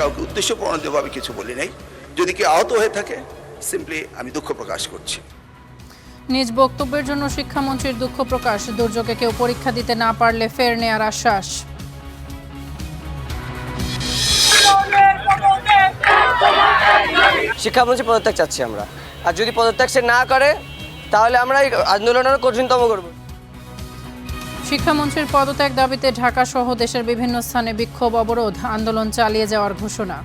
কাউকে উদ্দেশ্যপ্রণোদিতভাবে কিছু বলি নাই। যদি কেউ আহত হয়ে থাকে, সিম্পলি আমি দুঃখ প্রকাশ করছি। নিজ বক্তব্যের জন্য শিক্ষামন্ত্রীর দুঃখ প্রকাশ। দুর্যোগে কেউ পরীক্ষা দিতে না পারলে ফের নেয়ার আশ্বাস। শিক্ষামন্ত্রী পদত্যাগ চাচ্ছি আমরা, আর যদি পদত্যাগ সে না করে তাহলে আমরা এই আন্দোলনের কঠিনতম করব। শিক্ষামন্ত্রীর পদত্যাগ দাবিতে ঢাকা সহ দেশের বিভিন্ন স্থানে বিক্ষোভ, অবরোধ, আন্দোলন চালিয়ে যাওয়ার ঘোষণা।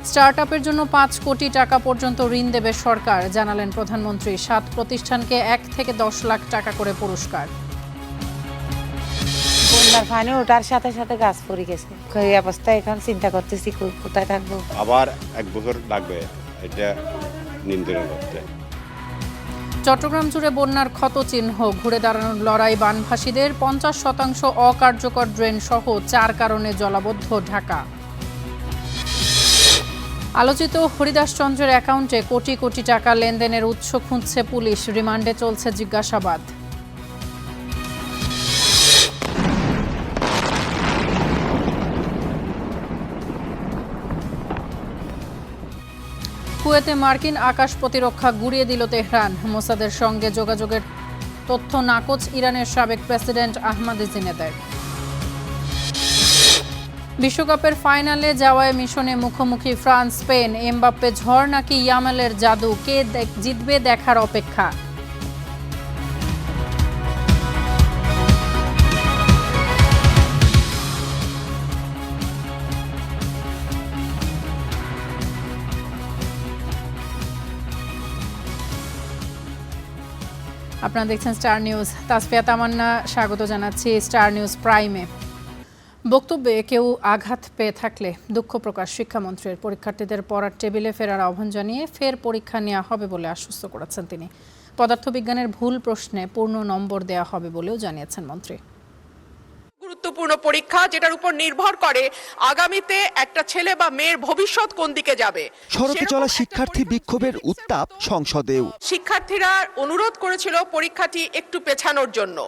স্টার্টআপের জন্য ৫ কোটি টাকা পর্যন্ত ঋণ দেবে সরকার, জানালেন প্রধানমন্ত্রী। ৭ প্রতিষ্ঠানকে ১ থেকে ১০ লাখ টাকা করে পুরস্কার। বন্যার পানি ওঠার সাথে সাথে গাছ পড়ে গেছে। এই অবস্থায় এখন চিন্তা করতেছি কোথায় থাকবো। আবার 1 বছর লাগবে এটা নিয়ন্ত্রণ করতে। চট্টগ্রাম জুড়ে বন্যার ক্ষতচিহ্ন, ঘুরে দাঁড়ানোর লড়াই বানভাসীদের। ৫০% অকার্যকর ড্রেন সহ ৪ কারণে জলাবদ্ধ ঢাকা। আলোচিত হরিদাস চন্দ্রের অ্যাকাউন্টে কোটি কোটি টাকা লেনদেনের উৎস খুঁজছে পুলিশ। রিমান্ডে চলছে জিজ্ঞাসাবাদ। কুয়েতে মার্কিন আকাশ প্রতিরক্ষা গুঁড়িয়ে দিল তেহরান। মোসাদের সঙ্গে যোগাযোগের তথ্য নাকচ ইরানের সাবেক প্রেসিডেন্ট আহমাদিনেজাদের। বিশ্বকাপের ফাইনালে যাওয়ায় মিশনে মুখোমুখি ফ্রান্স স্পেন। এমবাপ্পে ঝড় নাকি ইয়ামালের জাদু, কে জিতবে দেখার অপেক্ষা। আপনারা দেখছেন স্টার নিউজ। তাসফিয়া তামান্না স্বাগত জানাচ্ছি স্টার নিউজ প্রাইমে। বক্তব্যে কেউ আঘাত পেয়ে থাকলে দুঃখ প্রকাশ শিক্ষামন্ত্রীর। পরীক্ষার্থীদের পড়ার টেবিলে ফেরার আহ্বান জানিয়ে ফের পরীক্ষা নেওয়া হবে বলে আশ্বস্ত করেছেন তিনি। পদার্থবিজ্ঞানের ভুল প্রশ্নে পূর্ণ নম্বর দেওয়া হবে বলেও জানিয়েছেন মন্ত্রী। গুরুত্বপূর্ণ পরীক্ষা, যেটার উপর নির্ভর করে আগামীতে একটা ছেলে বা মেয়ের ভবিষ্যৎ কোন দিকে যাবে। সড়কে চলা শিক্ষার্থী বিক্ষোভের উত্তাপ সংসদেও। শিক্ষার্থীরা অনুরোধ করেছিল পরীক্ষাটি একটু পেছানোর জন্য,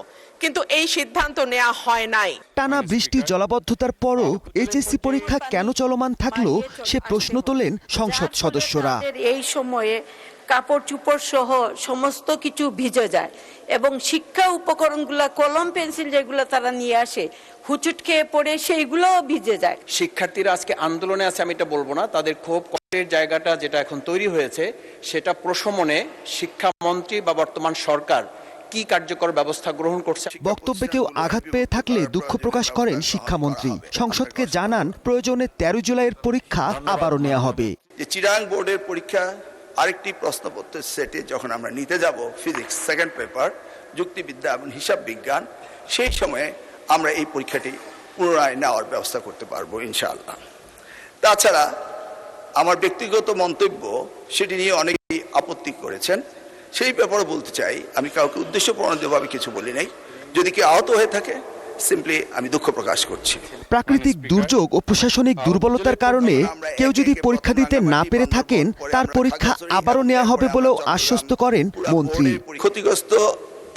কিন্তু এই সিদ্ধান্ত নেওয়া হয় নাই। টানা বৃষ্টি জলাবদ্ধতার পরও এইচএসসি পরীক্ষা কেন চলমান থাকলো সে প্রশ্ন তোলেন সংসদ সদস্যরা। এই সময়ে কাপড় চুপড় সহ সমস্ত কিছু ভিজে যায় এবং শিক্ষা উপকরণগুলা, কলম পেন্সিল যেগুলো তারা নিয়ে আসে, হুচুট খেয়ে পড়ে সেইগুলোও ভিজে যায়। শিক্ষার্থীরা আজকে আন্দোলনে আছে আমি এটা বলবো না, তাদের ক্ষোভ কষ্টের জায়গাটা যেটা এখন তৈরি হয়েছে সেটা প্রশমনে শিক্ষামন্ত্রী বা বর্তমান সরকার কি কার্যকর ব্যবস্থা গ্রহণ করছে। বক্তব্যে কেউ আঘাত পেয়ে থাকলে দুঃখ প্রকাশ করেন শিক্ষামন্ত্রী। সংসদকে জানান প্রয়োজনে 13 জুলাইয়ের পরীক্ষা আবারও নেওয়া হবে। যে চিরাং বোর্ডের পরীক্ষা আরেকটি প্রশ্নপত্রের সেটে যখন আমরা নিতে যাব, ফিজিক্স সেকেন্ড পেপার, যুক্তিবিদ্যা এবং হিসাব বিজ্ঞান, সেই সময়ে আমরা এই পরীক্ষাটি পুনরায় নেওয়ার ব্যবস্থা করতে পারবো ইনশাআল্লাহ। তাছাড়া আমার ব্যক্তিগত মন্তব্য সেটি নিয়ে অনেকেই আপত্তি করেছেন, সেই ব্যাপারে বলতে চাই আমি কাউকে উদ্দেশ্যপ্রণোদিতভাবে কিছু বলি নাই। যদি কেউ আহত হয়ে থাকে, সিম্পলি আমি দুঃখ প্রকাশ করছি। প্রাকৃতিক দুর্যোগ ও প্রশাসনিক দুর্বলতার কারণে কেউ যদি পরীক্ষা দিতে না পেরে থাকেন তার পরীক্ষা আবারও নেওয়া হবে বলেও আশ্বস্ত করেন মন্ত্রী। ক্ষতিগ্রস্ত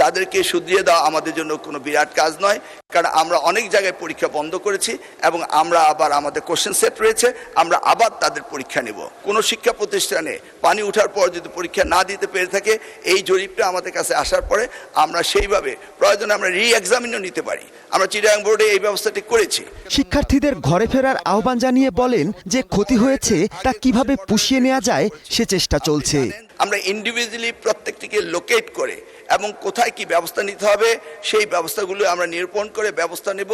তাদেরকে শুধরিয়ে দেওয়া আমাদের জন্য কোনো বিরাট কাজ নয়, কারণ আমরা অনেক জায়গায় পরীক্ষা বন্ধ করেছি এবং আমরা আবার আমাদের কোশ্চেন সেট রয়েছে, আমরা আবার তাদের পরীক্ষা নেব। কোনো শিক্ষা প্রতিষ্ঠানে পানি ওঠার পর যদি পরীক্ষা না দিতে পেরে থাকে, এই জরিপটা আমাদের কাছে আসার পরে আমরা সেইভাবে প্রয়োজনে আমরা রি-এক্সামিনও নিতে পারি। আমরা চিটাগাং বোর্ডে এই ব্যবস্থাটি করেছি। শিক্ষার্থীদের ঘরে ফেরার আহ্বান জানিয়ে বলেন যে ক্ষতি হয়েছে তা কিভাবে পুষিয়ে নেওয়া যায় সে চেষ্টা চলছে। আমরা ইন্ডিভিজুয়ালি প্রত্যেকটিকে লোকেট করে এবং কোথায় কি ব্যবস্থা নিতে হবে সেই ব্যবস্থাগুলো আমরা নিরূপণ করে ব্যবস্থা নেব।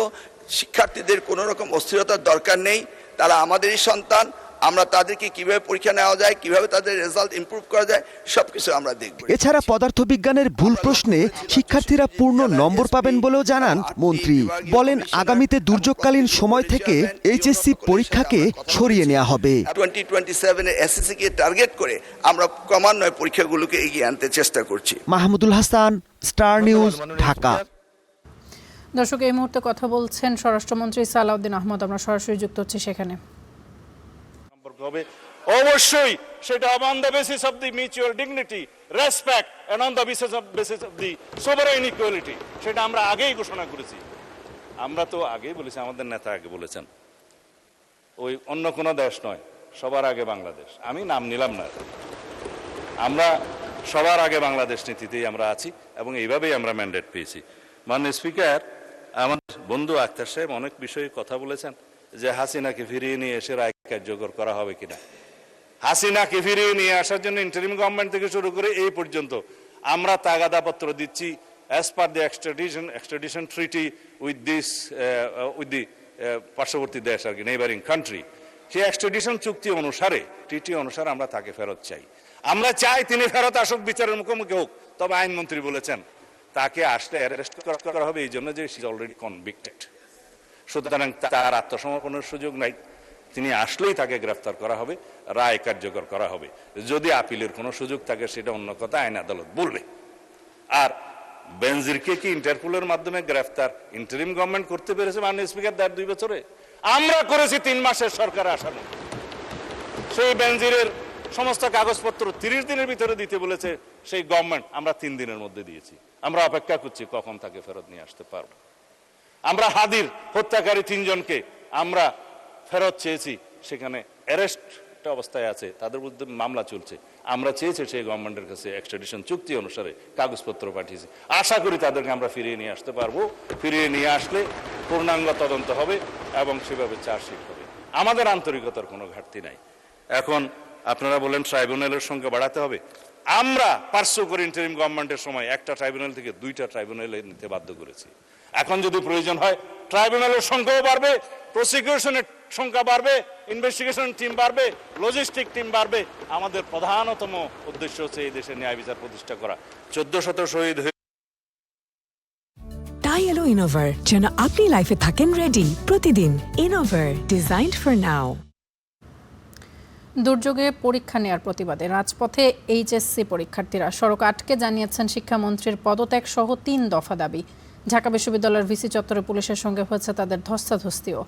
শিক্ষার্থীদের কোনো রকম অস্থিরতার দরকার নেই, তারা আমাদেরই সন্তান। আমরা তাদেরকে কিভাবে পরীক্ষা নেওয়া যায়, কিভাবে তাদের রেজাল্ট ইমপ্রুভ করা যায়, সবকিছু আমরা দেখব। এছাড়া পদার্থবিজ্ঞানের ভুল প্রশ্নে শিক্ষার্থীরা পূর্ণ নম্বর পাবেন বলেও জানান মন্ত্রী। বলেন আগামীতে দুর্যোগকালীন সময় থেকে এইচএসসি পরীক্ষাকে সরিয়ে নেওয়া হবে। 2027 এর এসএসসি কে টার্গেট করে আমরা ক্রমান্বয়ে পরীক্ষাগুলোকে এগিয়ে আনতে চেষ্টা করছি। Mahmudul Hasan, star News, Dhaka. দর্শক, এই মুহূর্তে কথা বলছেন স্বরাষ্ট্রমন্ত্রী সালাউদ্দিন আহমদ। আমরা সরাসরি যুক্ত হচ্ছি সেখানে। অবশ্যই সেটা on the basis of the mutual dignity, respect and on the basis of the sovereign equality, সেটা আমরা আগেই ঘোষণা করেছি। আমরা তো আগেই বলেছি, আমাদের নেতা আগে বলেছেন, ওই অন্য কোনো দেশ নয়, সবার আগে বাংলাদেশ। আমি নাম নিলাম না, আমরা সবার আগে বাংলাদেশ নীতিতেই আমরা আছি এবং এইভাবেই আমরা ম্যান্ডেট পেয়েছি। মাননীয় স্পিকার, আমার বন্ধু আক্তার সাহেব অনেক বিষয়ে কথা বলেছেন যে হাসিনাকে ফিরিয়ে নিয়ে এসে রায় কার্যকর করা হবে কিনা। হাসিনাকে ফিরিয়ে নিয়ে আসার জন্য ইন্টারিম গভর্নমেন্ট থেকে শুরু করে এই পর্যন্ত আমরা তাগাদাপত্র দিচ্ছি as per the extradition treaty with the পার্শ্ববর্তী দেশ আর কি, নেইবারিং কান্ট্রি। সেই এক্সট্রাডিশন চুক্তি অনুসারে, ট্রিটি অনুসারে আমরা তাকে ফেরত চাই। আমরা চাই তিনি ফেরত আসুক, বিচারের মুখোমুখি হোক। তবে আইনমন্ত্রী বলেছেন তাকে আসলে অ্যারেস্ট করা হবে এই জন্য যে সি ইজ অলরেডি কনভিক্টেড, সুতরাং তার আত্মসমর্পণের সুযোগ নাই। তিনি আসলেই তাকে গ্রেফতার করা হবে, রায় কার্যকর করা হবে। যদি আপিলের কোনো সুযোগ থাকে সেটা অন্য কথা, আইন আদালত বলবে। আর বেনজিরকে কি ইন্টারপোলের মাধ্যমে গ্রেফতার ইন্টারিম গভর্নমেন্ট করতে পেরেছে মাননীয় স্পিকার 2 বছরে? আমরা করেছি 3 মাসের সরকার আসানো। সেই বেনজিরের সমস্ত কাগজপত্র 30 দিনের ভিতরে দিতে বলেছে সেই গভর্নমেন্ট, আমরা 3 দিনের মধ্যে দিয়েছি। আমরা অপেক্ষা করছি কখন তাকে ফেরত নিয়ে আসতে পারবো। আমরা হাদির হত্যাকারী 3 জনকে আমরা ফেরত চেয়েছি, সেখানে অ্যারেস্ট অবস্থায় আছে, তাদের বিরুদ্ধে মামলা চলছে। আমরা চেয়েছি সেই গভর্নমেন্টের কাছে এক্সট্রাডিশন চুক্তি অনুসারে কাগজপত্র পাঠিয়েছি। আশা করি তাদেরকে আমরা ফিরিয়ে নিয়ে আসতে পারবো। ফিরিয়ে নিয়ে আসলে পূর্ণাঙ্গ তদন্ত হবে এবং সেভাবে চার্জশিট হবে। আমাদের আন্তরিকতার কোনো ঘাটতি নাই। এখন আপনারা বলেন ট্রাইব্যুনালের সংখ্যা বাড়াতে হবে। আমরা পার্শ্ব করে ইন্টারিম গভর্নমেন্টের সময় একটা ট্রাইব্যুনাল থেকে 2টা ট্রাইব্যুনালে নিতে বাধ্য করেছি। এখন যদি প্রয়োজন হয় ট্রাইব্যুনালের সংখ্যাও বাড়বে, প্রসিকিউশনের সংখ্যা বাড়বে, ইনভেস্টিগেশন টিম বাড়বে, লজিস্টিক টিম বাড়বে। আমাদের প্রধানতম উদ্দেশ্য হচ্ছে এই দেশে ন্যায় বিচার প্রতিষ্ঠা করা। 1400 শহীদ হয়ে তাই এলো ইনোভার, যেন আপনি লাইফে থাকেন রেডি প্রতিদিন। Innova, designed for now. দুর্যোগে পরীক্ষা নেওয়ার প্রতিবাদে রাজপথে এইচএসসি পরীক্ষার্থীরা সড়ক আটকে জানিয়েছেন শিক্ষামন্ত্রীর পদত্যাগ সহ 3 দফা দাবি। ঢাকা বিশ্ববিদ্যালয়ের ভিসি চত্বরে পুলিশের সঙ্গে হয়েছে তাদের ধস্তাধস্তিও।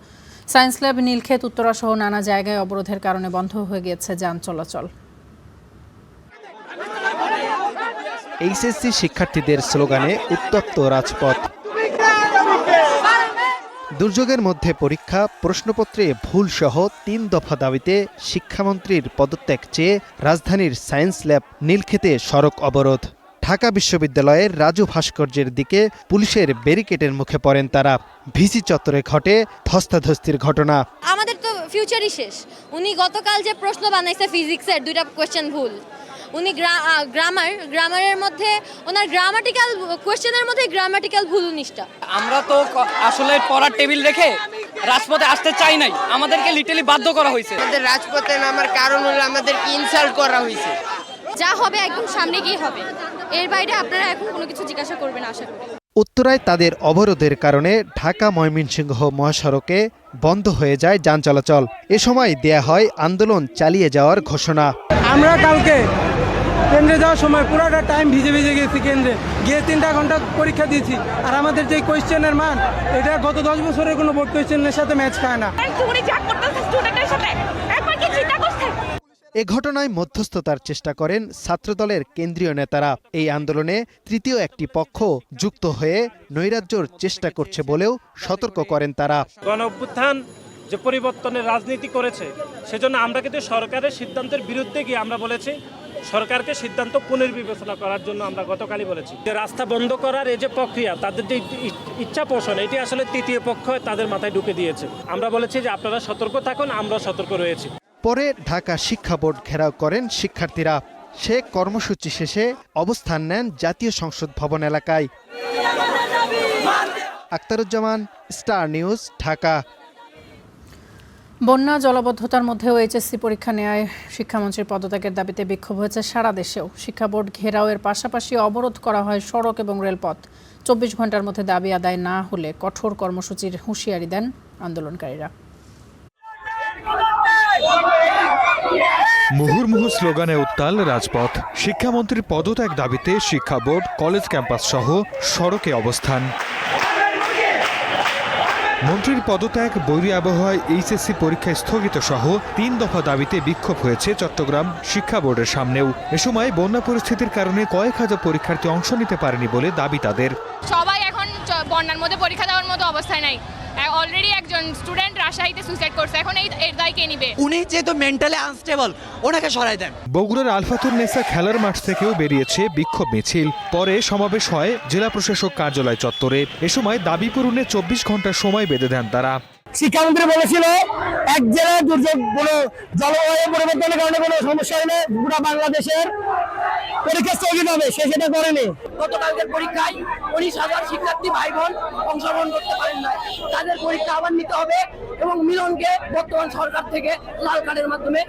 সায়েন্স ল্যাব, নীলক্ষেত, উত্তরা সহ নানা জায়গায় অবরোধের কারণে বন্ধ হয়ে গিয়েছে যান চলাচল। এইচএসসি শিক্ষার্থীদের স্লোগানে উত্তপ্ত রাজপথ। দুর্যোগের মধ্যে পরীক্ষা, প্রশ্নপত্রে ভুল সহ 3 দফা দাবিতে শিক্ষামন্ত্রীর পদত্যাগ চেয়ে রাজধানীর সায়েন্স ল্যাব, নীলক্ষেতে সড়ক অবরোধ। ঢাকা বিশ্ববিদ্যালয়ের রাজু ভাস্কর্যের দিকে পুলিশের ব্যারিকেডের মুখে পড়েন তারা। ভিসি চত্বরে ঘটে ধস্তাধস্তির ঘটনা। আমাদের তো ফিউচারই শেষ। উনি গতকাল যে প্রশ্ন বানাইছে ফিজিক্সের 2টা কোয়েশ্চেন ভুল। উনি গ্রামারের মধ্যে ওনার গ্রামাটিক্যাল কোয়েশ্চেনের মধ্যে গ্রামাটিক্যাল ভুল উনিশটা। আমরা তো আসলে পড়ার টেবিল রেখে রাজপথে আসতে চাই নাই, আমাদেরকে লিটারালি বাধ্য করা হয়েছে। আমাদের রাজপথে নামার কারণ হলো আমাদেরকে ইনসাল্ট করা হয়েছে। যা হবে একদম সামনে গিয়ে হবে, এর বাইরে আপনারা এখন কোনো কিছু জিজ্ঞাসা করবেন আশা করি। উত্তরায় তাদের অবরোধের কারণে ঢাকা ময়মনসিংহ মহাসড়কে বন্ধ হয়ে যায় যান চলাচল। এ সময় দেয়া হয় আন্দোলন চালিয়ে যাওয়ার ঘোষণা। আমরা কালকে কেন্দ্রে যাওয়ার সময় পুরোটা টাইম ভিজে ভিজে গেছি, কেন্দ্রে গিয়ে 3টা ঘন্টা পরীক্ষা দিয়েছি। আর আমাদের যে কোয়েশ্চেনের মান, এটা গত 10 বছরের কোনো বোর্ড কোয়েশ্চেনের সাথে ম্যাচ খায় না। এ ঘটনায় মধ্যস্থতার চেষ্টা করেন ছাত্রদলের কেন্দ্রীয় নেতারা। এই আন্দোলনে তৃতীয় একটি পক্ষ যুক্ত হয়ে নৈরাজ্যর চেষ্টা করছে বলেও সতর্ক করেন তারা। গণঅভ্যুত্থান যে পরিবর্তনের রাজনীতি করেছে, সেজন্য আমরা কিন্তু সরকারের সিদ্ধান্তের বিরুদ্ধে গিয়ে আমরা বলেছি সরকারকে সিদ্ধান্ত পুনর্বিবেচনা করার জন্য আমরা গতকালই বলেছি যে রাস্তা বন্ধ করার এই যে প্রক্রিয়া, তাদের যে ইচ্ছা পোষণ, এটি আসলে তৃতীয় পক্ষ তাদের মাথায় ঢুকে দিয়েছে। আমরা বলেছি যে আপনারা সতর্ক থাকুন, আমরা সতর্ক রয়েছি। পরে ঢাকা শিক্ষা বোর্ড ঘেরাও করেন শিক্ষার্থীরা। সে কর্মসূচি শেষে অবস্থান নেন জাতীয় সংসদ ভবন এলাকায়। Aktaruzzaman, star News, Dhaka. বন্যা জলাবদ্ধতার মধ্যেও এইচএসসি পরীক্ষা নেয় শিক্ষামন্ত্রীর পদত্যাগের দাবিতে বিক্ষোভ হয়েছে সারা দেশেও। শিক্ষা বোর্ড ঘেরাওয়ের পাশাপাশি অবরোধ করা হয় সড়ক এবং রেলপথ। 24 ঘন্টার মধ্যে দাবি আদায় না হলে কঠোর কর্মসূচির হুঁশিয়ারি দেন আন্দোলনকারীরা। মুহুর্মুহু স্লোগানে উত্তাল রাজপথ। শিক্ষামন্ত্রীর পদত্যাগ দাবিতে শিক্ষা বোর্ড, কলেজ ক্যাম্পাস সহ সড়কে অবস্থান। মন্ত্রীর পদত্যাগ, বৈরী আবহাওয়ায় এইচএসসি পরীক্ষা স্থগিত সহ 3 দফা দাবিতে বিক্ষোভ হয়েছে চট্টগ্রাম শিক্ষা বোর্ডের সামনেও। এ সময় বন্যা পরিস্থিতির কারণে কয়েক হাজার পরীক্ষার্থী অংশ নিতে পারেনি বলে দাবি তাদের। সবাই এখন বন্যার মধ্যে পরীক্ষা দেওয়ার মতো অবস্থায় নাই। অলরেডি একজন স্টুডেন্ট রাজশাহীতে সুইসাইড করছে, এখন এর দায় কে নিবে? উনি যেহেতু মেন্টালি আনস্টেবল, ওনাকে সরাই দেন। বগুড়ার আলফাতুন নেসা খেলার মাঠ থেকেও বেরিয়েছে বিক্ষোভ মিছিল। পরে সমাবেশ হয় জেলা প্রশাসক কার্যালয় চত্বরে। এ সময় দাবি পূরণে 24 ঘন্টা সময় বেঁধে দেন তারা। শিক্ষামন্ত্রী বলেছিল এক জেলায় দুর্যোগ, কোনো জলবায়ু পরিবর্তনের কারণে কোনো সমস্যা হলে পুরো বাংলাদেশের পরীক্ষা স্থগিত হবে, সে সেটা করেনি। গতকালকের পরীক্ষায় 19,000 শিক্ষার্থী ভাই বোন অংশগ্রহণ করতে পারেন না, তাদের পরীক্ষা আবার নিতে হবে এবং মিলনকে বর্তমান সরকার থেকে লাল কার্ডের মাধ্যমে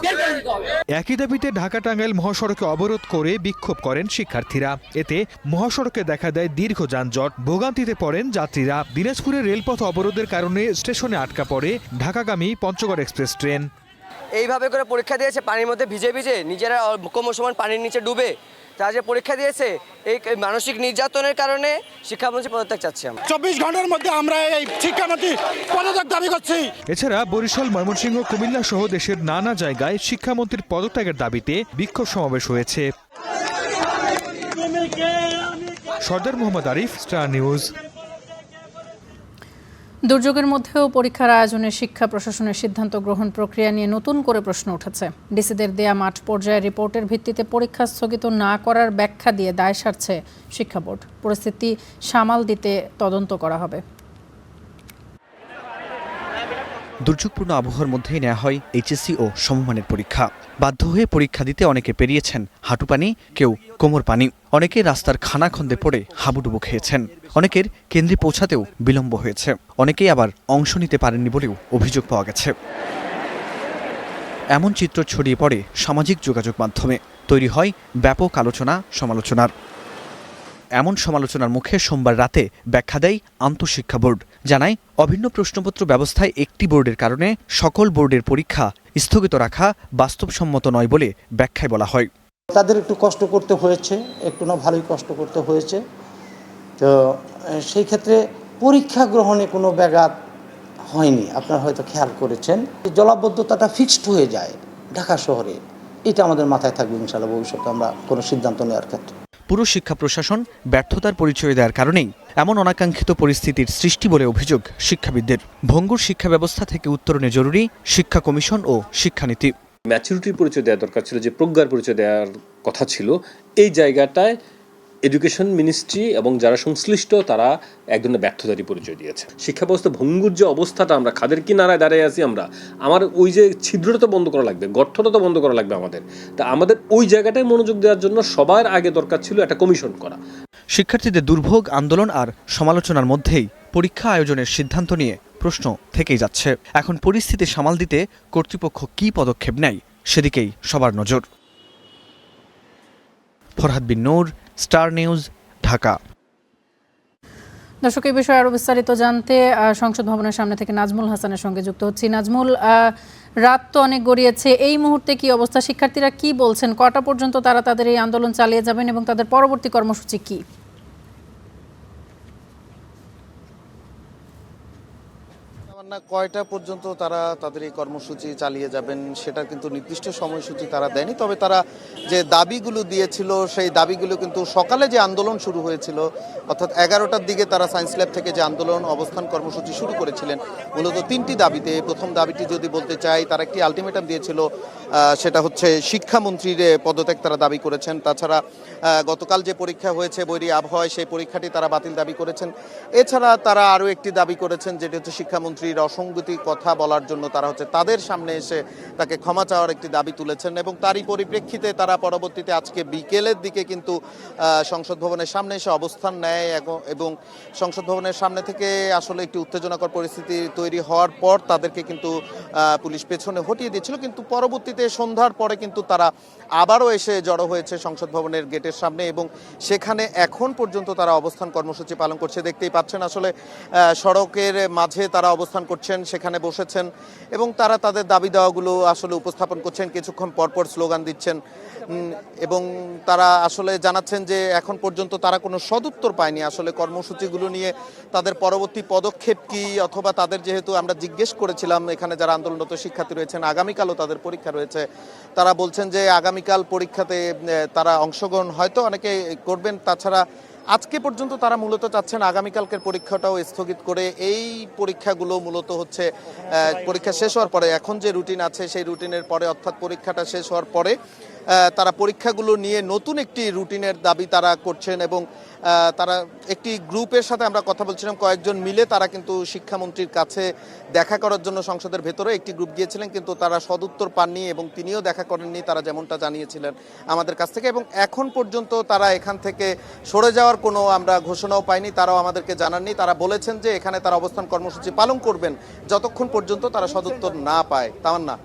বের করে দিতে হবে। একই দাবিতে ঢাকা টাঙ্গাইল মহাসড়কে অবরোধ করে বিক্ষোভ করেন শিক্ষার্থীরা। এতে মহাসড়কে দেখা দেয় দীর্ঘ যানজট, ভোগান্তিতে পড়েন যাত্রীরা। দিনাজপুরের রেলপথ অবরোধের কারণে স্টেশনে আটকা পড়ে ঢাকাগামী পঞ্চগড় এক্সপ্রেস ট্রেন। এইভাবে করে পরীক্ষা দিয়েছে, পানির মধ্যে ভিজে ভিজে, নিজেরা ক্রমশমান পানির নিচে ডুবে তারা যে পরীক্ষা দিয়েছে, এই মানসিক নির্যাতনের কারণে শিক্ষামন্ত্রী পদত্যাগ চাচ্ছি আমরা। 24 ঘন্টার মধ্যে আমরা এই শিক্ষামন্ত্রী পদত্যাগ দাবি করছি। এছাড়া বরিশাল, ময়মনসিংহ, কুমিল্লা সহ দেশের নানা জায়গায় শিক্ষামন্ত্রীর পদত্যাগের দাবিতে বিক্ষোভ সমাবেশ হয়েছে। সর্দার মোহাম্মদ আরিফ, স্টার নিউজ। দুর্যোগের মধ্যেও পরীক্ষার আয়োজনে শিক্ষা প্রশাসনের সিদ্ধান্ত গ্রহণ প্রক্রিয়া নিয়ে নতুন করে প্রশ্ন উঠেছে। ডিসিদের দেয়া মাঠ পর্যায়ের রিপোর্টের ভিত্তিতে পরীক্ষা স্থগিত না করার ব্যাখ্যা দিয়ে দায় সারছে শিক্ষা বোর্ড। পরিস্থিতি সামাল দিতে তদন্ত করা হবে। দুর্যোগপূর্ণ আবহাওয়ার মধ্যেই নেওয়া হয় এইচএসসি ও সমমানের পরীক্ষা। বাধ্য হয়ে পরীক্ষা দিতে অনেকে পেরিয়েছেন হাঁটু পানি, কেউ কোমর পানি। অনেকে রাস্তার খানাখন্দে পড়ে হাবুডুবু খেয়েছেন। অনেকের কেন্দ্রে পৌঁছাতেও বিলম্ব হয়েছে। অনেকেই আবার অংশ নিতে পারেননি বলেও অভিযোগ পাওয়া গেছে। এমন চিত্র ছড়িয়ে পড়ে সামাজিক যোগাযোগ মাধ্যমে। তৈরি হয় ব্যাপক আলোচনা সমালোচনার। এমন সমালোচনার মুখে সোমবার রাতে ব্যাখ্যা দেয় আন্তঃশিক্ষা বোর্ড। জানায়, অভিন্ন প্রশ্নপত্র ব্যবস্থায় একটি বোর্ডের কারণে সকল বোর্ডের পরীক্ষা স্থগিত রাখা বাস্তবসম্মত নয় বলে ব্যাখ্যায় বলা হয়। তাদের একটু কষ্ট করতে হয়েছে, একটু না ভালোই কষ্ট করতে হয়েছে। তো সেই ক্ষেত্রে পরীক্ষা গ্রহণে কোনো ব্যাঘাত হয়নি। আপনারা হয়তো খেয়াল করেছেন, জলাবদ্ধতাটা ফিক্সড হয়ে যায় ঢাকা শহরে। এটা আমাদের মাথায় থাকবে ইনশাআল্লাহ ভবিষ্যতে আমরা কোনো সিদ্ধান্ত নেওয়ার ক্ষেত্রে। পুরো শিক্ষা প্রশাসন ব্যর্থতার পরিচয় দেওয়ার কারণেই এমন অনাকাঙ্ক্ষিত পরিস্থিতির সৃষ্টি বলে অভিযোগ শিক্ষাবিদদের। ভঙ্গুর শিক্ষা ব্যবস্থা থেকে উত্তরণে জরুরি শিক্ষা কমিশন ও শিক্ষানীতি। ম্যাচুরিটির পরিচয় দেওয়া দরকার ছিল, যে প্রজ্ঞার পরিচয় দেওয়ার কথা ছিল। এই জায়গাটায় এডুকেশন মিনিস্ট্রি এবং যারা সংশ্লিষ্ট তারা এক ধরনের ব্যর্থতারই পরিচয় দিয়েছে। শিক্ষা ব্যবস্থা ভঙ্গুর যে অবস্থাটা, আমরা খাদের কিনারায় দাঁড়িয়ে আছি, আমার ওই যে ছিদ্রটা তো বন্ধ করা লাগবে, গর্তটা তো বন্ধ করা লাগবে আমাদের। তা আমাদের ওই জায়গাটায় মনোযোগ দেওয়ার জন্য সবার আগে দরকার ছিল একটা কমিশন করা। শিক্ষার্থীদের দুর্ভোগ, আন্দোলন আর সমালোচনার মধ্যেই পরীক্ষা আয়োজনের সিদ্ধান্ত নিয়ে প্রশ্ন থেকেই যাচ্ছে। এখন পরিস্থিতি সামাল দিতে কর্তৃপক্ষ কী পদক্ষেপ নেয় সেদিকেই সবার নজর। ফরহাদ বিন নূর, স্টার নিউজ, ঢাকা। দর্শক, এই বিষয়ে আরো বিস্তারিত জানতে সংসদ ভবনের সামনে থেকে নাজমুল হাসানের সঙ্গে যুক্ত হচ্ছি। নাজমুল, রাত তো অনেক গড়িয়েছে, এই মুহূর্তে কি অবস্থা? শিক্ষার্থীরা কি বলছেন? কটা পর্যন্ত তারা তাদের এই আন্দোলন চালিয়ে যাবেন এবং তাদের পরবর্তী কর্মসূচি কি? কয়টা পর্যন্ত তারা তাদের এই কর্মসূচি চালিয়ে যাবেন সেটা কিন্তু নির্দিষ্ট সময়সূচি তারা দেয়নি। তবে তারা যে দাবিগুলো দিয়েছিল সেই দাবিগুলো কিন্তু সকালে যে আন্দোলন শুরু হয়েছিল, অর্থাৎ 11টার দিকে তারা সায়েন্স ল্যাব থেকে যে আন্দোলন অবস্থান কর্মসূচি শুরু করেছিলেন মূলত 3টি দাবিতে। প্রথম দাবিটি যদি বলতে চাই, তারা একটি আলটিমেটাম দিয়েছিল, সেটা হচ্ছে শিক্ষামন্ত্রীর পদত্যাগ তারা দাবি করেছেন। তাছাড়া গতকাল যে পরীক্ষা হয়েছে বৈরী আবহাওয়ায়, সেই পরীক্ষাটি তারা বাতিল দাবি করেছেন। এছাড়া তারা আরও একটি দাবি করেছেন, যেটি হচ্ছে শিক্ষামন্ত্রীর অসঙ্গতি কথা বলার জন্য তারা হচ্ছে তাদের সামনে এসে তাকে ক্ষমা চাওয়ার একটি দাবি তুলেছেন। এবং তারই পরিপ্রেক্ষিতে তারা পরবর্তীতে আজকে বিকেলের দিকে কিন্তু সংসদ ভবনের সামনে এসে অবস্থান নেয় এবং সংসদ ভবনের সামনে থেকে আসলে একটি উত্তেজনাকর পরিস্থিতি তৈরি হওয়ার পর তাদেরকে কিন্তু পুলিশ পেছনে হটিয়ে দিয়েছিল। কিন্তু পরবর্তীতে সন্ধ্যার পরে কিন্তু তারা আবারও এসে জড়ো হয়েছে সংসদ ভবনের গেটের সামনে এবং সেখানে এখন পর্যন্ত তারা অবস্থান কর্মসূচি পালন করছে। দেখতেই পাচ্ছেন আসলে সড়কের মাঝে তারা অবস্থান করছেন, সেখানে বসেছেন এবং তারা তাদের দাবি দেওয়াগুলো আসলে উপস্থাপন করছেন। কিছুক্ষণ পরপর স্লোগান দিচ্ছেন এবং তারা আসলে জানাচ্ছেন যে এখন পর্যন্ত তারা কোনো সদুত্তর পায়নি আসলে কর্মসূচিগুলো নিয়ে তাদের পরবর্তী পদক্ষেপ কি, অথবা তাদের যেহেতু আমরা জিজ্ঞেস করেছিলাম এখানে যারা আন্দোলনরত শিক্ষার্থী রয়েছেন, আগামীকালও তাদের পরীক্ষা রয়েছে, তারা বলছেন যে আগামীকাল পরীক্ষাতে তারা অংশগ্রহণ হয়তো অনেকে করবেন। তাছাড়া আজকে পর্যন্ত তারা মূলত চাচ্ছেন আগামীকালকের পরীক্ষাটাও স্থগিত করে এই পরীক্ষাগুলো মূলত হচ্ছে পরীক্ষা শেষ হওয়ার পরে, এখন যে রুটিন আছে সেই রুটিনের পরে, অর্থাৎ পরীক্ষাটা শেষ হওয়ার পরে তারা পরীক্ষাগুলো নিয়ে নতুন একটি রুটিনের দাবি তারা করছেন। এবং তারা একটি গ্রুপের সাথে আমরা কথা বলছিলাম, কয়েকজন মিলে তারা কিন্তু শিক্ষামন্ত্রীর কাছে দেখা করার জন্য সংসদের ভেতরে একটি গ্রুপ গিয়েছিলেন, কিন্তু তারা সদুত্তর পাননি এবং তিনিও দেখা করেননি, তারা যেমনটা জানিয়েছিলেন আমাদের কাছ থেকে। এবং এখন পর্যন্ত তারা এখান থেকে সরে যাওয়ার কোনো আমরা ঘোষণাও পাইনি, তারাও আমাদেরকে জানাননি। তারা বলেছেন যে এখানে তারা অবস্থান কর্মসূচি পালন করবেন যতক্ষণ পর্যন্ত তারা সদুত্তর না পায়। তামান্না।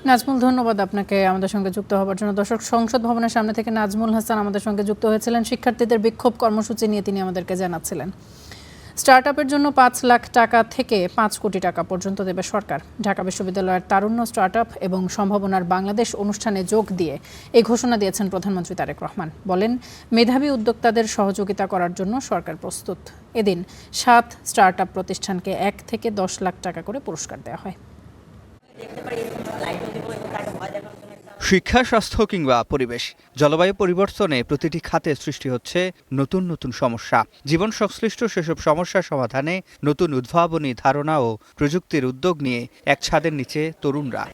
নাজমুল, ধন্যবাদ আপনাকে আমাদের সঙ্গে যুক্ত হওয়ার জন্য। দর্শক, সংসদ ভবনের সামনে থেকে নাজমুল হাসান আমাদের সঙ্গে যুক্ত হয়েছিলেন। শিক্ষার্থীদের বিক্ষোভ কর্মসূচি নিয়ে তিনি আমাদেরকে জানাচ্ছিলেন। স্টার্টআপের জন্য 5 লাখ টাকা থেকে 5 কোটি টাকা পর্যন্ত দেবে সরকার। ঢাকা বিশ্ববিদ্যালয়ের তারুণ্য স্টার্টআপ এবং সম্ভাবনার বাংলাদেশ অনুষ্ঠানে যোগ দিয়ে এই ঘোষণা দিয়েছেন প্রধানমন্ত্রী তারেক রহমান। বলেন, মেধাবী উদ্যোক্তাদের সহযোগিতা করার জন্য সরকার প্রস্তুত। এদিন 7 স্টার্টআপ প্রতিষ্ঠানকে 1 থেকে 10 লাখ টাকা করে পুরস্কার দেওয়া হয়। শিক্ষা, স্বাস্থ্য কিংবা পরিবেশ, জলবায়ু পরিবর্তনে প্রতিটি খাতে সৃষ্টি হচ্ছে নতুন নতুন সমস্যা। জীবন সংশ্লিষ্ট সেসব সমস্যা সমাধানে নতুন উদ্ভাবনী ধারণা ও প্রযুক্তির উদ্যোগ নিয়ে এক ছাদের নিচে তরুণরা।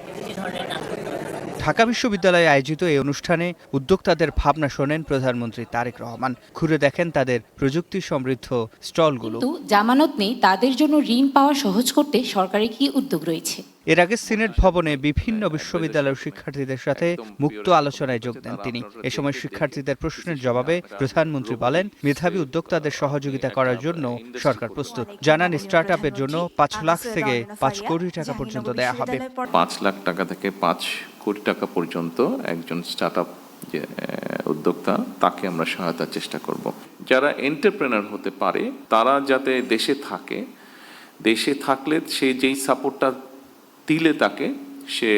ঢাকা বিশ্ববিদ্যালয়ে আয়োজিত এই অনুষ্ঠানে উদ্যোক্তাদের ভাবনা শোনেন প্রধানমন্ত্রী তারেক রহমান। ঘুরে দেখেন তাদের প্রযুক্তি সমৃদ্ধ স্টলগুলো। জামানত নেই, তাদের জন্য ঋণ পাওয়া সহজ করতে সরকারের কি উদ্যোগ রয়েছে? এর আগে সিনেট ভবনে বিভিন্ন বিশ্ববিদ্যালয়ের শিক্ষার্থীদের সাথে মুক্ত আলোচনায় যোগ দেন তিনি। এ সময় শিক্ষার্থীদের প্রশ্নের জবাবে প্রধানমন্ত্রী বলেন, মেধাবী উদ্যোক্তাদের সহযোগিতা করার জন্য সরকার প্রস্তুত। জানান, স্টার্টআপের জন্য 5 লাখ থেকে 5 কোটি টাকা পর্যন্ত দেয়া হবে। 5 লাখ টাকা থেকে 5 কোটি টাকা পর্যন্ত একজন স্টার্টআপ যে উদ্যোক্তা, তাকে আমরা সহায়তার চেষ্টা করব। যারা এন্টারপ্রেনার হতে পারে তারা যাতে দেশে থাকে, দেশে থাকলে সে যেই সাপোর্টটা দিলে তাকে সে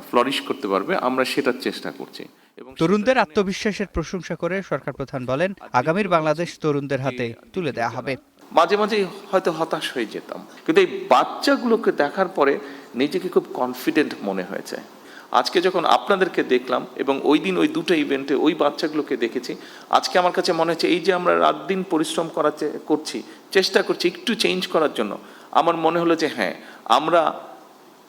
ফ্লরিশ করতে পারবে, আমরা সেটার চেষ্টা করছি। তরুণদের আত্মবিশ্বাসের প্রশংসা করে সরকার প্রধান বলেন, আগামীর বাংলাদেশ তরুণদের হাতে তুলে দেওয়া হবে। মাঝে মাঝে হয়তো হতাশ হয়ে যেতাম, কিন্তু এই বাচ্চাগুলোকে দেখার পরে নিজেকে খুব কনফিডেন্ট মনে হয়েছে। আজকে যখন আপনাদেরকে দেখলাম এবং ওই দিন ওই দুটো ইভেন্টে ওই বাচ্চাগুলোকে দেখেছি, আজকে আমার কাছে মনে হচ্ছে এই যে আমরা রাত দিন পরিশ্রম করছি, চেষ্টা করছি একটু চেঞ্জ করার জন্য, আমার মনে হলো যে হ্যাঁ, আমরা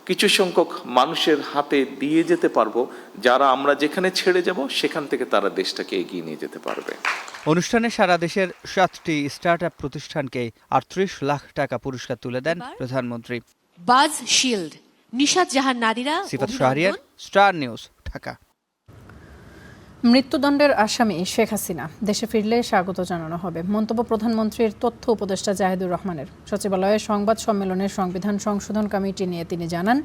কিছু সংখ্যক মানুষের হাতে দিয়ে যেতে পারবো, যারা আমরা যেখানে ছেড়ে যাব সেখান থেকে তারা দেশটাকে এগিয়ে নিয়ে যেতে পারবে। অনুষ্ঠানে সারা দেশের 7টি স্টার্টআপ প্রতিষ্ঠানকে 38 লাখ টাকা পুরস্কার তুলে দেন প্রধানমন্ত্রী। বাজ শিল্ড, নিশাত জাহান নাদিরা, সিফাত শাহরিয়ার, স্টার নিউজ, ঢাকা। মৃত্যুদণ্ডের আসামি শেখ হাসিনা দেশে ফিরলে স্বাগত জানানো হবে, মন্তব্য প্রধানমন্ত্রীর তথ্য উপদেষ্টা জাহিদুর রহমানের। সচিবালয়ে সংবাদ সম্মেলনে সংবিধান সংশোধন কমিটি নিয়ে তিনি জানান,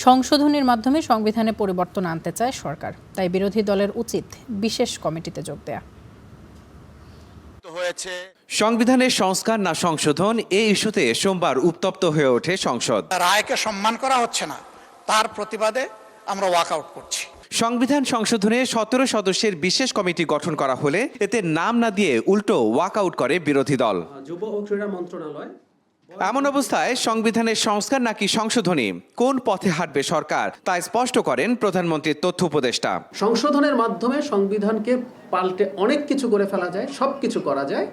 সংশোধনীর মাধ্যমে সংবিধানে পরিবর্তন আনতে চায় সরকার, তাই বিরোধী দলের উচিত বিশেষ কমিটিতে যোগ দেয়া। সংবিধানের সংস্কার না সংশোধন, এই ইস্যুতে সোমবার উত্তপ্ত হয়ে ওঠে সংসদ। রায়কে সম্মান করা হচ্ছে না, তার প্রতিবাদে আমরা ওয়াকআউট করছি। সংবিধান সংশোধনে 17 সদস্যের বিশেষ কমিটি গঠন করা হলে এতে নাম না দিয়ে উল্টো ওয়াকআউট করে বিরোধী দল। যুব ও ক্রীড়া মন্ত্রণালয়। এমন অবস্থায় সংবিধানের সংস্কার নাকি সংশোধনী, কোন পথে হাঁটবে সরকার, তা স্পষ্ট করেন প্রধানমন্ত্রীর তথ্য উপদেষ্টা। সংশোধনের মাধ্যমে সংবিধানকে পাল্টে অনেক কিছু করে ফেলা যায়, সব কিছু করা যায়।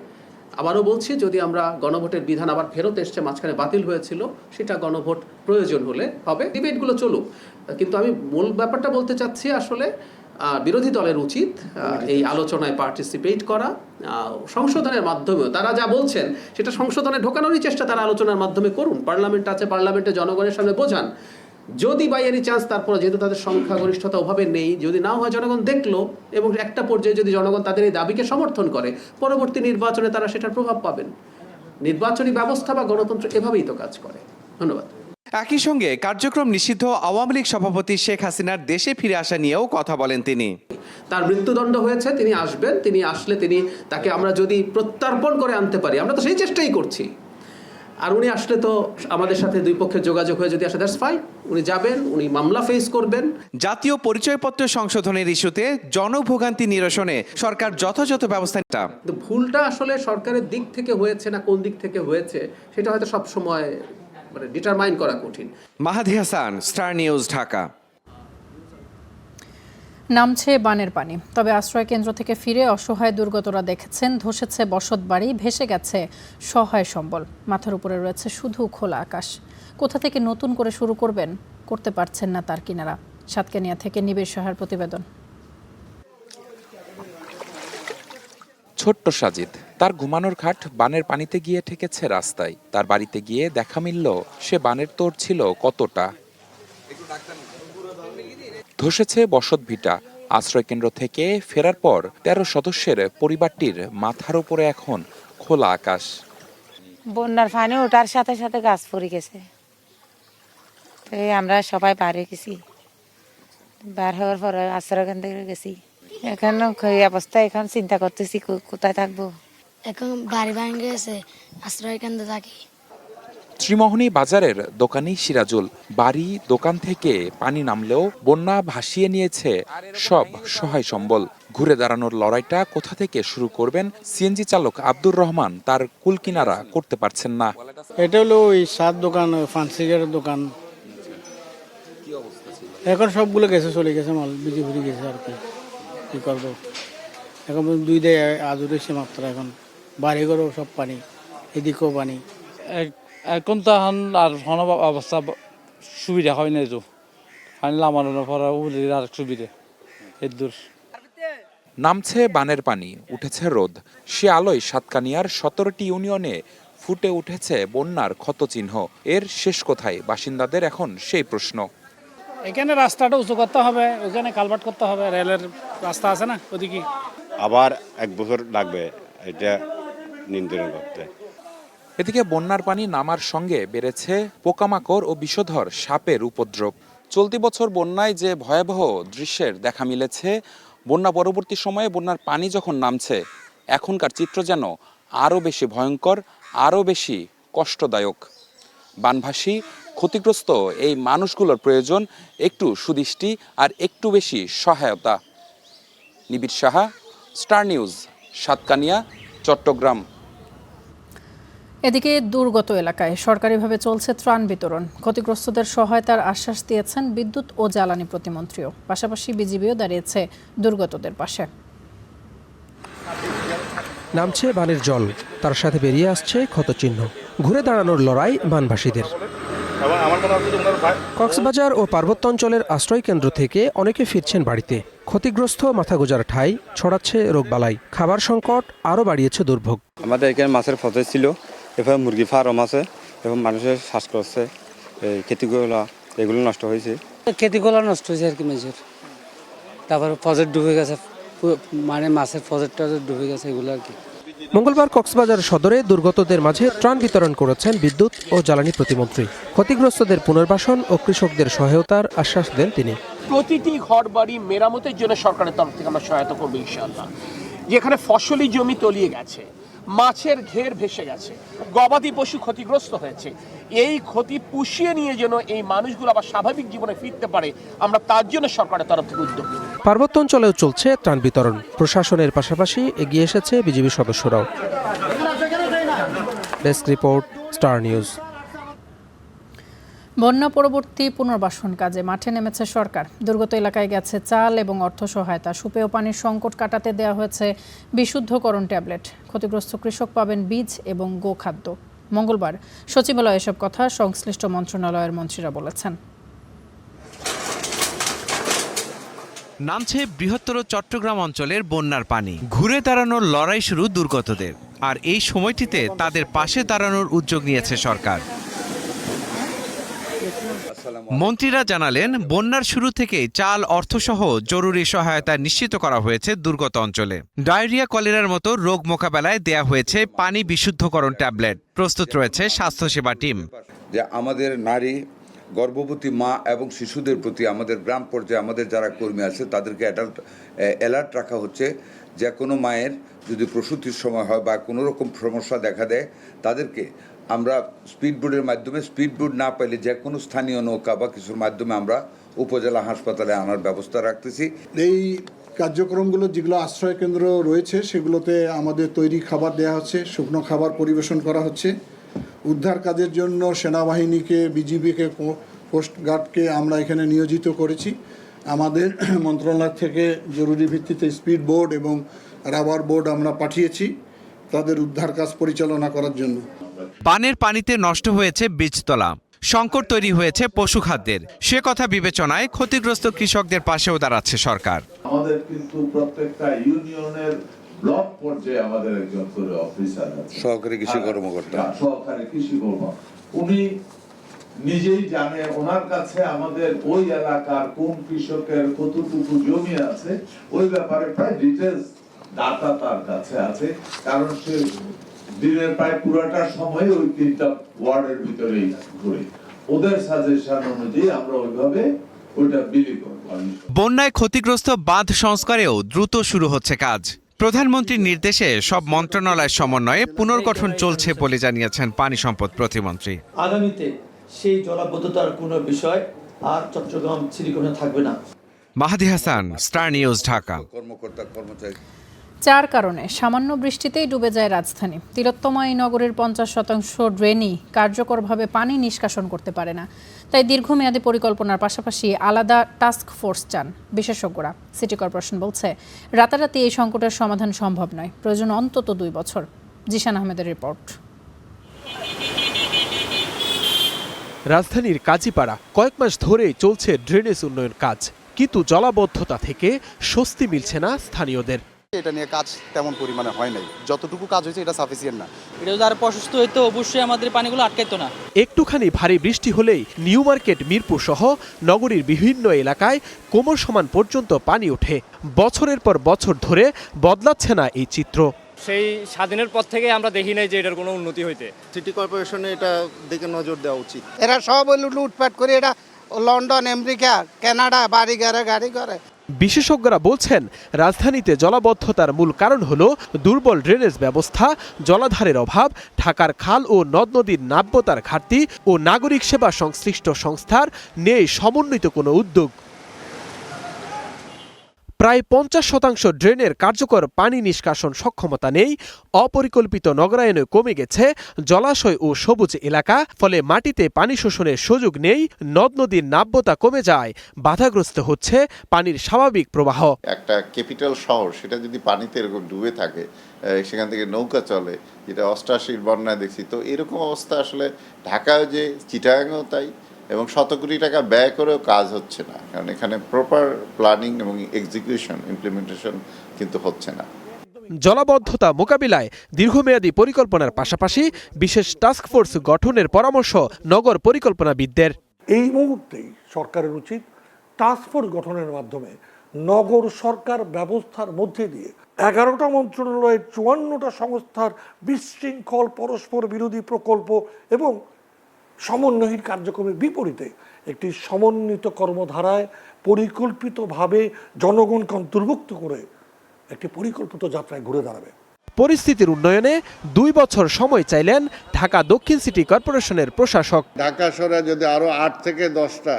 আবারও বলছি, যদি আমরা গণভোটের বিধান আবার ফেরত এসছে, মাঝখানে বাতিল হয়েছিল, সেটা গণভোট প্রয়োজন হলে হবে, ডিবেটগুলো চলুক। কিন্তু আমি মূল ব্যাপারটা বলতে চাচ্ছি, আসলে বিরোধী দলের উচিত এই আলোচনায় পার্টিসিপেট করা। সংশোধনের মাধ্যমেও তারা যা বলছেন সেটা সংশোধনে ঢোকানোরই চেষ্টা তারা আলোচনার মাধ্যমে করুন। পার্লামেন্ট আছে, পার্লামেন্টে জনগণের সামনে বোঝান। যদি বাই এনি চান্স, তারপরে যেহেতু তাদের সংখ্যাগরিষ্ঠতা ওভাবে নেই, যদি নাও হয় জনগণ দেখলো এবং একটা পর্যায়ে যদি জনগণ তাদের এই দাবিকে সমর্থন করে, পরবর্তী নির্বাচনে তারা সেটার প্রভাব পাবেন। নির্বাচনী ব্যবস্থা বা গণতন্ত্র এভাবেই তো কাজ করে। ধন্যবাদ। একই সঙ্গে কার্যক্রম নিষিদ্ধ আওয়ামী লীগ সভাপতি শেখ হাসিনার দেশে ফিরে আসা নিয়েও কথা বলেন তিনি। তার মৃত্যুদণ্ড হয়েছে, তিনি আসবেন, তিনি আসলে তাকে আমরা যদি প্রত্যর্পণ করে আনতে পারি, আমরা তো সেই চেষ্টাই করছি। আর উনি আসলে তো আমাদের সাথে দুই পক্ষের যোগাযোগ হয়ে যদি আসে, দ্যাটস ফাইন, উনি যাবেন, উনি মামলা ফেস করবেন। জাতীয় পরিচয়পত্র সংশোধনের ইস্যুতে জনভোগান্তি নিরসনে সরকার যথাযথ ব্যবস্থা নিতে। ভুলটা আসলে সরকারের দিক থেকে হয়েছে না কোন দিক থেকে হয়েছে, সেটা হয়তো সব সময় ডিটারমাইন করা কঠিন। মাহাদি হাসান, স্টার নিউজ, ঢাকা। নামছে বানের পানি, তবে আশ্রয় কেন্দ্র থেকে ফিরে অসহায় দুর্গতরা দেখেছেন ধসেছে বসতবাড়ি, ভেসে গেছে সহায় সম্বল। মাথার উপরে রয়েছে শুধু খোলা আকাশ। কোথা থেকে নতুন করে শুরু করতে পারছেন না তার কিনারা। সাতকানিয়া থেকে নিবিড় সাহার প্রতিবেদন। ছোট্ট সাজিদ, তার ঘুমানোর খাট বানের পানিতে গিয়ে ঠেকেছে রাস্তায়। তার বাড়িতে গিয়ে দেখা মিলল সে বানের তোড় ছিল কতটা। ধসেছে বসত ভিটা। আশ্রয় কেন্দ্র থেকে ফেরার পর 13 সদস্যের পরিবারটির মাথার উপরে এখন খোলা আকাশ। বন্যার পানি ওঠার সাথে সাথে গাছ পড়ে গেছে, আমরা সবাই বাইরে গেছি। বার হওয়ার পরে আশ্রয় কেন্দ্রে গেছি। এখন এই অবস্থায় এখন চিন্তা করতেছি কোথায় থাকবো। এখন বাড়ি ভাঙে গেছে, আশ্রয় কেন্দ্রে থাকি। শ্রীমোহনী বাজারের দোকানি সিরাজুল, বাড়ি দোকান থেকে পানি নামলেও বন্যা ভাসিয়ে নিয়েছে সব সহায় সম্বল। ঘুরে দাঁড়ানোর লড়াইটা কোথা থেকে শুরু করবেন সিএনজি চালক আব্দুর রহমান তার কুল কিনারা করতে পারছেন না। এটা হলো ওই সাত দোকান, ফান্সিগের দোকান। এখন সবগুলো গেছে, চলে গেছে, মাল বিজি ভুড়ি গেছে। আর কি করবো, এখন 2 দেয় আজও এসে মাত্র। এখন বাড়ি ঘরেও সব পানি, এদিকেও পানি। এখন তো এখন আর অবস্থা সুবিধা হয় না, যে পানি লামানোর পর আর সুবিধা এদূর। নামছে বানের পানি, উঠেছে রোদ। সে আলোয় সাতকানিয়ার 17টি ইউনিয়নে ফুটে উঠেছে বন্যার ক্ষতচিহ্ন। এর শেষ কোথায় বাসিন্দাদের এখন সেই প্রশ্ন। এখানে রাস্তাটা উঁচু করতে হবে, ওখানে কালভার্ট করতে হবে, রেলের রাস্তা আছে না ওদিকে। আবার 1 বছর লাগবে এটা নিয়ন্ত্রণ করতে। এদিকে বন্যার পানি নামার সঙ্গে বেড়েছে পোকামাকড় ও বিষধর সাপের উপদ্রব। চলতি বছর বন্যায় যে ভয়াবহ দৃশ্যের দেখা মিলেছে, বন্যা পরবর্তী সময়ে বন্যার পানি যখন নামছে, এখনকার চিত্র যেন আরও বেশি ভয়ঙ্কর, আরও বেশি কষ্টদায়ক। বানভাসী ক্ষতিগ্রস্ত এই মানুষগুলোর প্রয়োজন একটু সুদৃষ্টি আর একটু বেশি সহায়তা। নিবিড় সাহা, স্টার নিউজ, সাতকানিয়া, চট্টগ্রাম। এদিকে দুর্গত এলাকায় সরকারিভাবে চলছে ত্রাণ বিতরণ। ক্ষতিগ্রস্তদের সহায়তার আশ্বাস দিয়েছেন বিদ্যুৎ ও জ্বালানি প্রতিমন্ত্রীও। পাশাপাশি বিজিবিও দাঁড়িয়েছে দুর্গতদের পাশে। নামছে বানের জল, তার সাথে বেরিয়ে আসছে ক্ষতচিহ্ন। ঘুরে দাঁড়ানোর লড়াই বানভাসীদের। কক্সবাজার ও পার্বত্য অঞ্চলের আশ্রয় কেন্দ্র থেকে অনেকে ফিরছেন বাড়িতে। ক্ষতিগ্রস্ত মাথা গোজার ঠাই, ছড়াচ্ছে রোগবালাই। খাবার সংকট আরও বাড়িয়েছে দুর্ভোগ। আমাদের এখানে মাছের ফসল ছিল, এবার মুরগি ফার্ম আছে, এবং মানুষের শ্বাসকষ্ট, এই ক্ষতিগুলো এগুলো নষ্ট হয়েছে। ক্ষতিগুলো নষ্ট হয়েছে আর কি মেজর। তারপর প্রজেক্ট ডুবে গেছে, মানে মাছের প্রজেক্টটা ডুবে গেছে, এগুলো আর কি। মঙ্গলবার কক্সবাজার সদরে দুর্গতদের মাঝে ত্রাণ বিতরণ করেছেন বিদ্যুৎ ও জ্বালানি প্রতিমন্ত্রী। ক্ষতিগ্রস্তদের পুনর্বাসন ও কৃষকদের সহায়তার আশ্বাস দেন তিনি। প্রতিটি ঘর বাড়ি মেরামতের জন্য সরকারের তরফ থেকে আমরা সহায়তা করবো ইনশাআল্লাহ। যেখানে ফসলি জমি তলিয়ে গেছে, মাছের ঘের ভেসে গেছে, গবাদি পশু ক্ষতিগ্রস্ত হয়েছে, এই ক্ষতি পুষিয়ে নিয়ে যেন এই মানুষগুলো আবার স্বাভাবিক জীবনে ফিরতে পারে, আমরা তার জন্য সরকারের তরফ থেকে উদ্যোগ নেব। পার্বত্য অঞ্চলেও চলছে ত্রাণ বিতরণ। প্রশাসনের পাশাপাশি এগিয়ে এসেছে বিজিবি সদস্যরাও। Desk report, star news. বন্যা পরবর্তী পুনর্বাসন কাজে মাঠে নেমেছে সরকার। দুর্গত এলাকায় গেছে চাল এবং অর্থ সহায়তা। সুপেয় পানির সংকট কাটাতে দেওয়া হয়েছে বিশুদ্ধকরণ ট্যাবলেট। ক্ষতিগ্রস্ত কৃষক পাবেন বীজ এবং গোখাদ্য। মঙ্গলবার সচিবালয়ে এসব কথা সংশ্লিষ্ট মন্ত্রণালয়ের মন্ত্রীরা বলেছেন। নামছে বৃহত্তর চট্টগ্রাম অঞ্চলের বন্যার পানি। ঘুরে দাঁড়ানোর লড়াই শুরু দুর্গতদের, আর এই সময়টিতে তাদের পাশে দাঁড়ানোর উদ্যোগ নিয়েছে সরকার। মন্ত্রীরা জানালেন, বন্যার শুরু থেকেই চাল, অর্থসহ জরুরি সহায়তা নিশ্চিত করা হয়েছে দুর্গত অঞ্চলে। ডায়রিয়া, কলেরার মতো রোগ মোকাবেলায় দেয়া হয়েছে পানি বিশুদ্ধকরণ ট্যাবলেট। প্রস্তুত রয়েছে স্বাস্থ্যসেবা টিম। যে আমাদের নারী, গর্ভবতী মা এবং শিশুদের প্রতি আমাদের গ্রাম পর্যায়ে আমাদের যারা কর্মী আছে তাদেরকে অ্যালার্ট রাখা হচ্ছে। যে কোনো মায়ের যদি প্রসূতির সময় হয় বা কোনো রকম সমস্যা দেখা দেয়, তাদেরকে আমরা স্পিডবোটের মাধ্যমে, স্পিডবোট না পাইলে যে কোনো স্থানীয় নৌকা বা কিছুর মাধ্যমে আমরা উপজেলা হাসপাতালে আনার ব্যবস্থা রাখতেছি। এই কার্যক্রমগুলো যেগুলো আশ্রয় কেন্দ্র রয়েছে সেগুলোতে আমাদের তৈরি খাবার দেওয়া হচ্ছে, শুকনো খাবার পরিবেশন করা হচ্ছে। উদ্ধার কাজের জন্য সেনাবাহিনীকে, বিজিবিকে, কোস্টগার্ডকে আমরা এখানে নিয়োজিত করেছি। আমাদের মন্ত্রণালয় থেকে জরুরি ভিত্তিতে স্পিড বোর্ড এবং রাবার বোর্ড আমরা পাঠিয়েছি তাদের উদ্ধার কাজ পরিচালনা করার জন্য। বানের পানিতে নষ্ট হয়েছে বীজতলা, সংকট তৈরি হয়েছে পশুখাদ্যের। সে কথা বিবেচনায় ক্ষতিগ্রস্ত কৃষকদের পাশেও দাঁড়াচ্ছে সরকার। আমাদের কিন্তু প্রত্যেকটা ইউনিয়নের ব্লক পর্যায়ে আমাদের একজন করে অফিসার আছে, সহকারী কৃষি কর্মকর্তা, সহকারী কৃষি কর্মকর্তা। উনি নিজেই জানে ওনার কাছে আমাদের ওই এলাকার কোন কৃষকের কতটুকু জমি আছে ওই ব্যাপারে প্রায় ডিটেলস ডাটা তার কাছে আছে, কারণ সে দিনের প্রায় পুরোটা সময় ওই 3টা ওয়ার্ডের ভিতরেই ঘুরে। ওদের সাজেশন অনুযায়ী আমরা ওইভাবে ওইটা বিলি করব। বন্যায় ক্ষতিগ্রস্ত বাঁধ সংস্কারেও দ্রুত শুরু হচ্ছে কাজ। প্রধানমন্ত্রীর নির্দেশে সব মন্ত্রণালয়ের সমন্বয়ে পুনর্গঠন চলছে বলে জানিয়েছেন পানি সম্পদ প্রতিমন্ত্রী। আগামীতে সেই জলাবদ্ধতার কোনো বিষয় আর চট্টগ্রাম সিটি কর্পোরেশনে থাকবে না। মাহাদি হাসান, স্টার নিউজ, ঢাকা। কর্মকর্তা কর্মচারী 4 কারণে সামান্য বৃষ্টিতেই ডুবে যায় রাজধানী। তিলোত্তমা এই নগরের 50% ড্রেনই কার্যকরভাবে পানি নিষ্কাশন করতে পারে না। তাই দীর্ঘমেয়াদী পরিকল্পনার পাশাপাশি আলাদা টাস্ক ফোর্স চান বিশেষজ্ঞরা। সিটি কর্পোরেশন বলছে রাতারাতি এই সংকটের সমাধান সম্ভব নয়, প্রয়োজন অন্তত 2 বছর। জিশান আহমেদের রিপোর্ট। রাজধানীর কাজীপাড়া কয়েক মাস ধরেই চলছে ড্রেনেজ উন্নয়ন কাজ, কিন্তু জলাবদ্ধতা থেকে স্বস্তি মিলছে না স্থানীয়দের। এটা নিয়ে কাজ তেমন পরিমাণে হয় নাই, যতটুকু কাজ হয়েছে এটা সাফিসিয়েন্ট না। এটা যদি আর প্রশস্ত হইতো অবশ্যই আমাদের পানিগুলো আটকাইতো না। একটুখানি ভারী বৃষ্টি হলেই নিউ মার্কেট, মিরপুর সহ নগরীর বিভিন্ন এলাকায় কোমর সমান পর্যন্ত পানি ওঠে। বছরের পর বছর ধরে বদলাচ্ছে না এই চিত্র। সেই স্বাধীনের পর থেকে আমরা দেখি নাই যে এটার কোনো উন্নতি হইতে। সিটি কর্পোরেশনে এটা দিকে নজর দেওয়া উচিত। এরা সব লুটপাট করে এটা লন্ডন, আমেরিকা, কানাডা বাড়ি গাড়ি করে। বিশেষজ্ঞরা বলছেন রাজধানীতে জলাবদ্ধতার মূল কারণ হলো দুর্বল ড্রেনেজ ব্যবস্থা, জলাধারের অভাব, ঢাকার খাল ও নদ নদীর নাব্যতার ঘাটতি ও নাগরিক সেবা সংশ্লিষ্ট সংস্থার নেই সমন্বিত কোনো উদ্যোগ। প্রায় 50% ড্রেনের কার্যকর পানি নিষ্কাশন সক্ষমতা নেই। অপরিকল্পিত নগরায়নে কমে গেছে জলাশয় ও সবুজ এলাকা, ফলে মাটিতে পানি শোষণের সুযোগ নেই। নদ নদীর নাব্যতা কমে যায়, বাধাগ্রস্ত হচ্ছে পানির স্বাভাবিক প্রবাহ। একটা ক্যাপিটাল শহর সেটা যদি পানিতে এরকম ডুবে থাকে, সেখান থেকে নৌকা চলে, যেটা 88 বন্যায় দেখছি, তো এরকম অবস্থা আসলে ঢাকায় যে চিটাগাংও তাই, এবং শত কোটি টাকা ব্যয় করেও কাজ হচ্ছে না, কারণ এখানে প্রপার প্ল্যানিং এবং এক্সিকিউশন ইমপ্লিমেন্টেশন কিন্তু হচ্ছে না। জলাবদ্ধতা মোকাবিলায় দীর্ঘমেয়াদী পরিকল্পনার পাশাপাশি বিশেষ টাস্কফোর্স গঠনের পরামর্শ নগর পরিকল্পনাবিদদের। এই মুহূর্তেই সরকারের উচিত টাস্কফোর্স গঠনের মাধ্যমে নগর সরকার ব্যবস্থার মধ্যে দিয়ে 11টা মন্ত্রণালয়ের 54টা সংস্থার বিশৃঙ্খল পরস্পর বিরোধী প্রকল্প এবং সমন্বয়হীন কার্যক্রমের বিপরীতে একটি সমন্বিত কর্মধারায় পরিকল্পিতভাবে জনগণকে অন্তর্ভুক্ত করে একটি পরিকল্পিত যাত্রায় ঘুরে দাঁড়াবে। পরিস্থিতির উন্নয়নে 2 বছর সময় চাইলেন ঢাকা দক্ষিণ সিটি কর্পোরেশনের প্রশাসক। ঢাকা শহরে যদি আরও 8 থেকে 10টা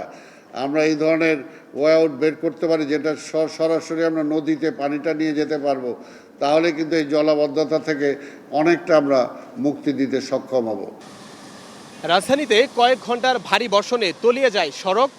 আমরা এই ধরনের ওয়ে আউট বের করতে পারি, যেটা সরাসরি আমরা নদীতে পানিটা নিয়ে যেতে পারবো, তাহলে কিন্তু এই জলাবদ্ধতা থেকে অনেকটা আমরা মুক্তি দিতে সক্ষম হব। রাজধানীতে কয়েক ঘন্টার ভারী বর্ষণে তলিয়ে যায় সড়ক,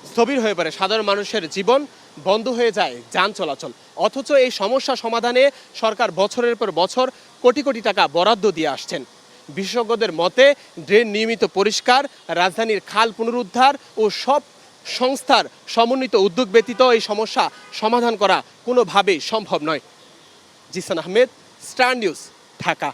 স্থবির হয়ে পড়ে সাধারণ মানুষের জীবন, বন্ধ হয়ে যায় যান চলাচল। অথচ এই সমস্যা সমাধানে সরকার বছরের পর বছর কোটি কোটি টাকা বরাদ্দ দিয়ে আসছেন। বিশেষজ্ঞদের মতে ড্রেন নিয়মিত পরিষ্কার, রাজধানীর খাল পুনরুদ্ধার ও সব সংস্থার সমন্বিত উদ্যোগ ব্যতীত এই সমস্যা সমাধান করা কোনোভাবেই সম্ভব নয়। Zishan Ahmed, Star News, Dhaka.